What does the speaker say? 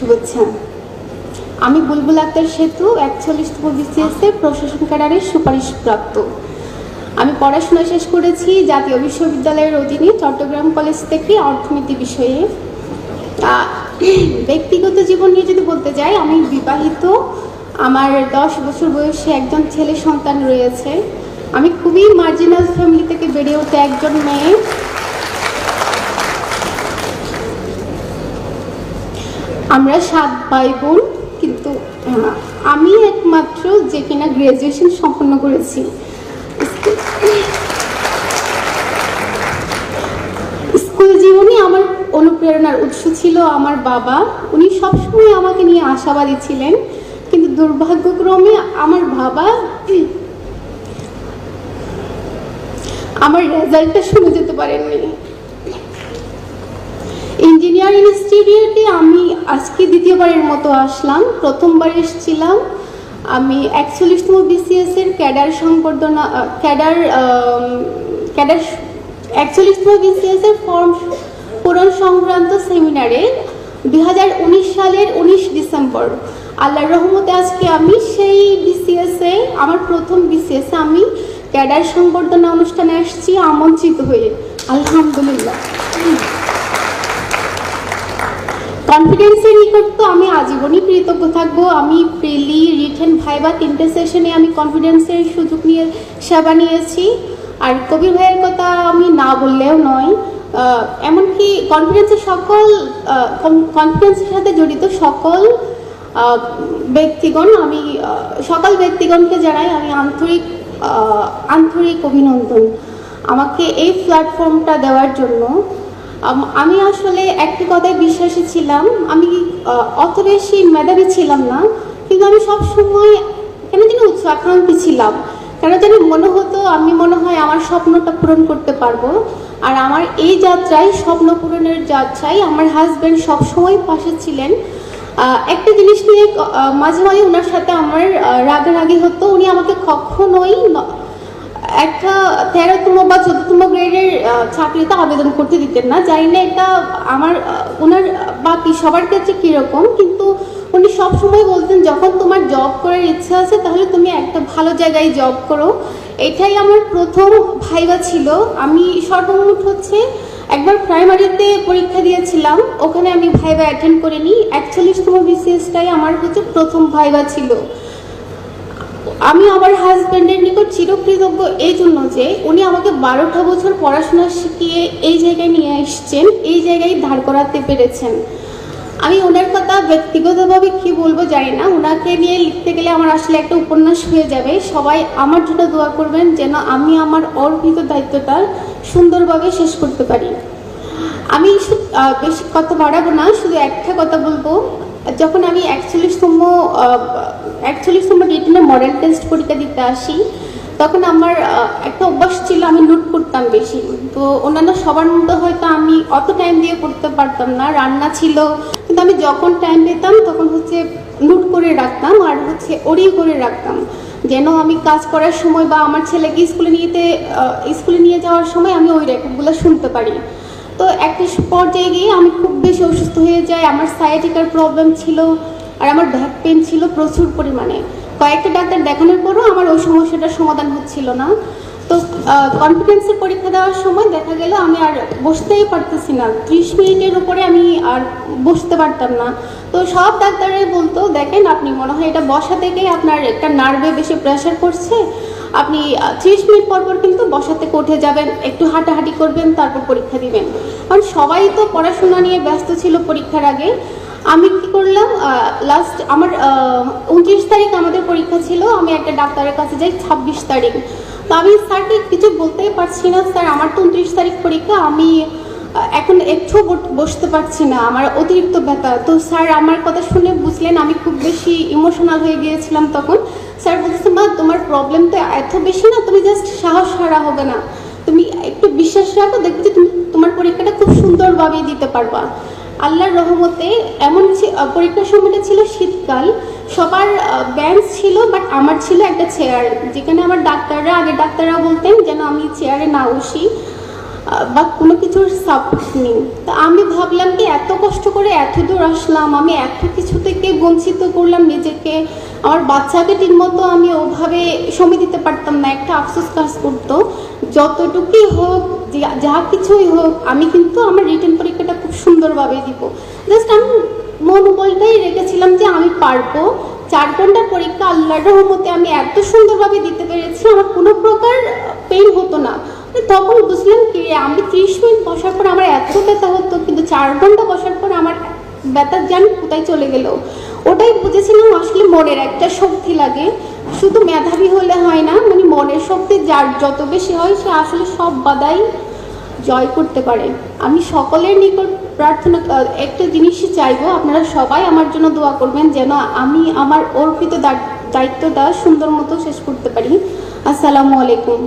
শুভেচ্ছা। আমি বুলবুল আক্তার সেতু 41তম BCS এর প্রশাসন ক্যাডারের সুপারিশপ্রাপ্ত। আমি পড়াশোনা শেষ করেছি জাতীয় বিশ্ববিদ্যালয়ের অধীনে চট্টগ্রাম কলেজ থেকে অর্থনীতি বিষয়ে। ব্যক্তিগত জীবন নিয়ে যদি বলতে যাই, আমি বিবাহিত। আমার 10 বছর বয়সে একজন ছেলে সন্তান রয়েছে। আমি খুবই মার্জিনাল ফ্যামিলি থেকে বেড়ে ওঠা একজন মেয়ে। আমরা 7 ভাই বোন, কিন্তু আমি একমাত্র যে কিনা গ্রাজুয়েশন সম্পন্ন করেছি। স্কুল জীবনে আমার অনুপ্রেরণার উৎস ছিল আমার বাবা। উনি সবসময় আমাকে নিয়ে আশাবাদী ছিলেন, কিন্তু দুর্ভাগ্যক্রমে আমার বাবা আমার রেজাল্টটা শুনে যেতে পারেননি। ইঞ্জিনিয়ারিং ইনস্টিটিউটে আমি আজকে দ্বিতীয়বারের মতো আসলাম। প্রথমবার এসেছিলাম আমি 41তম BCS এর ক্যাডার সংবর্ধনা 41তম BCS এর ফর্ম পূরণ সংক্রান্ত সেমিনারে 2019 সালের 19 ডিসেম্বর। আল্লাহর রহমতে আজকে আমি সেই BCS এ, আমার প্রথম BCS এ আমি ক্যাডার সংবর্ধনা অনুষ্ঠানে আসছি আমন্ত্রিত হয়ে। আলহামদুলিল্লাহ। কনফিডেন্সের নিকট তো আমি আজীবনই কৃতজ্ঞ থাকবো। আমি প্রিলি, রিটেন, ভাইবা 3টে সেশনে আমি কনফিডেন্সের সুযোগ নিয়ে সেবা নিয়েছি। আর কবির ভাইয়ের কথা আমি না বললেও নয়। এমনকি কনফিডেন্সের সাথে জড়িত সকল ব্যক্তিগণকে জানাই আমি আন্তরিক অভিনন্দন আমাকে এই প্ল্যাটফর্মটা দেওয়ার জন্য। আমি আসলে একটি কথায় বিশ্বাসী ছিলাম। আমি অত বেশি মেধাবী ছিলাম না, কিন্তু আমি সবসময় কেন যেন উচ্চাকাঙ্ক্ষী ছিলাম। কেন জানি মনে হতো আমি মনে হয় আমার স্বপ্নটা পূরণ করতে পারবো। আর আমার এই যাত্রায়, স্বপ্ন পূরণের যাত্রায় আমার হাজব্যান্ড সবসময় পাশে ছিলেন। একটা জিনিস নিয়ে মাঝে মাঝে ওনার সাথে আমার রাগারাগি হতো। উনি আমাকে কখনোই একটা 13তম বা 14তম গ্রেডের চাকরিতে আবেদন করতে দিতেন না। জানি না এটা ওনার বাকি সবার ক্ষেত্রে কীরকম, কিন্তু উনি সবসময় বলতেন যখন তোমার জব করার ইচ্ছা আছে তাহলে তুমি একটা ভালো জায়গায় জব করো। এটাই আমার প্রথম ভাইবা ছিল। আমি সর্বমোট একবার প্রাইমারিতে পরীক্ষা দিয়েছিলাম, ওখানে আমি ভাইবা অ্যাটেন্ড করিনি। 41তম BCSটাই আমার প্রথম ভাইবা ছিল। আমি আমার হাজব্যান্ডের নিকট চিরকৃতজ্ঞ এই জন্য যে উনি আমাকে 12টা বছর পড়াশোনা শিখিয়ে এই জায়গায় নিয়ে এসছেন, এই জায়গায় দাঁড় করাতে পেরেছেন। আমি ওনার কথা ব্যক্তিগতভাবে কি বলবো জানি না। ওনাকে নিয়ে লিখতে গেলে আমার আসলে একটা উপন্যাস হয়ে যাবে। সবাই আমার জন্য দোয়া করবেন যেন আমি আমার অর্পিত দায়িত্বটা সুন্দরভাবে শেষ করতে পারি। আমি বেশি কথা বাড়াবো না, শুধু একটা কথা বলবো। যখন আমি 41তম রিটেনের মডেল টেস্ট পরীক্ষা দিতে আসি, তখন আমার একটা অভ্যাস ছিল, আমি নোট করতাম বেশি। তো অন্যান্য সবার মতো হয়তো আমি অত টাইম দিয়ে পড়তে পারতাম না, রান্না ছিল, কিন্তু আমি যখন টাইম পেতাম তখন নোট করে রাখতাম আর ওরিও করে রাখতাম, যেন আমি কাজ করার সময় বা আমার ছেলেকে স্কুলে নিয়ে যাওয়ার সময় আমি ওই রেকর্ডগুলো শুনতে পারি। তো একটা পর্যায়ে গিয়ে আমি খুব বেশি অসুস্থ হয়ে যাই। আমার সায়াটিকার প্রবলেম ছিল আর আমার ব্যাক পেন ছিল প্রচুর পরিমাণে। কয়েকটা ডাক্তার দেখানোর পরও আমার ওই সমস্যাটার সমাধান হচ্ছিল না। তো কনফিডেন্সের পরীক্ষা দেওয়ার সময় দেখা গেল আমি আর বসতেই পারতেছি না। 30 মিনিটের উপরে আমি আর বসতে পারতাম না। তো সব ডাক্তাররাই বলতো, দেখেন আপনি মনে হয় এটা বসা থেকেই আপনার একটা নার্ভে বেশি প্রেশার পড়ছে, আপনি 30 মিনিট পর কিন্তু বসা থেকে উঠে যাবেন, একটু হাঁটাহাঁটি করবেন, তারপর পরীক্ষা দিবেন। কারণ সবাই তো পড়াশোনা নিয়ে ব্যস্ত ছিল পরীক্ষার আগে। আমি কি করলাম, আমার 29 তারিখ আমাদের পরীক্ষা ছিল। আমি একটা ডাক্তারের কাছে যাই 26 তারিখ। তো আমি স্যারকে কিছু বলতেই পারছি না, স্যার আমার তো 29 তারিখ পরীক্ষা, আমি এখন একটু বসতে পারছি না, আমার অতিরিক্ত ব্যথা। তো স্যার আমার কথা শুনে বুঝলেন আমি খুব বেশি ইমোশনাল হয়ে গিয়েছিলাম তখন। স্যার বলতেছে, মা তোমার প্রবলেম তো এত বেশি না, তুমি জাস্ট সাহস হারা হবে না, তুমি একটু বিশ্বাস রাখো, দেখবে যে তুমি তোমার পরীক্ষাটা খুব সুন্দরভাবে দিতে পারবা। আল্লাহর রহমতে এমন পরীক্ষার সময়টা ছিল শীতকাল, সবার বেঞ্চ ছিল, বাট আমার ছিল একটা চেয়ার, যেখানে আমার ডাক্তাররা বলতেন যেন আমি চেয়ারে না বসি। বা কোনো কিছুর সাপোর্ট নেই। তা আমি ভাবলাম কি এত কষ্ট করে এত দূর আসলাম, আমি এত কিছু থেকে বঞ্চিত করলাম নিজেকে, আমার বাচ্চাকে ঠিকমতো আমি ওভাবে সময় দিতে পারতাম না, একটা আফসোস কাজ করতো। যতটুকুই হোক, যা কিছুই হোক, আমি কিন্তু আমার রিটেন পরীক্ষাটা খুব সুন্দরভাবে দিব। জাস্ট আমি মনোবলটাই রেখেছিলাম যে আমি পারবো। 4 ঘন্টার পরীক্ষা আল্লাহর রহমতে আমি এত সুন্দরভাবে দিতে পেরেছি, আমার কোনো প্রকার পেইন হতো না। তখন বুঝলাম কি আমি 30 মিনিট বসার পর আমার এত ব্যথা হতো, কিন্তু 4 ঘন্টা বসার পর আমার ব্যথা জানি কোথায় চলে গেল। ওটাই বুঝেছিলাম আসলে মনের একটা শক্তি লাগে, শুধু মেধাবী হলে হয় না, মানে মনের শক্তি যার যত বেশি হয় সে আসলে সব বাধাই জয় করতে পারে। আমি সকলের নিকট প্রার্থনা একটা জিনিসই চাইবো, আপনারা সবাই আমার জন্য দোয়া করবেন যেন আমি আমার অর্পিত দায়িত্বটা সুন্দর মতো শেষ করতে পারি। আসসালামু আলাইকুম।